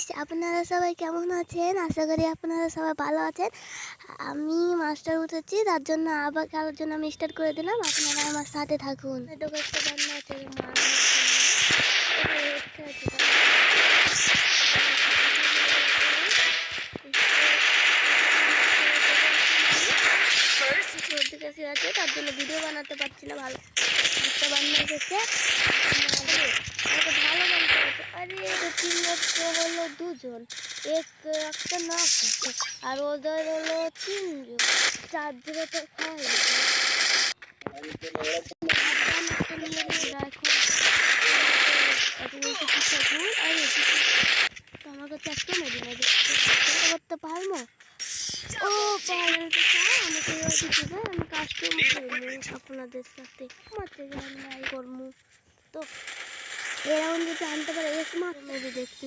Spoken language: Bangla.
গাইস, আপনারা সবাই কেমন আছেন? আশা করি আপনারা সবাই ভালো আছেন। আমি মাস্টার উঠেছি, তার জন্য আবার খেলার জন্য আমি স্টার্ট করে দিলাম। আপনারা আমার সাথে থাকুন। এটা করতে রান্না আছে সর্দি কাশি আছে, তার জন্য ভিডিও বানাতে পারছি না। ভালো একটা বান্না এসেছে, ভালো বানতে হচ্ছে। আরে টিমমেট হলো দুজন, একটা নক আছে, আর ওদের হলো তিনজন, 4-0 তো খাওয়া গেছে। আমার কাছে একটা মেডি নেই, করতে পারবো। ও আমাকে আমি কাস্টম করবো আপনাদের সাথে, করবো তো এরাউন্ড যদি আনতে পারে স্মার্ট মুভি দেখতে।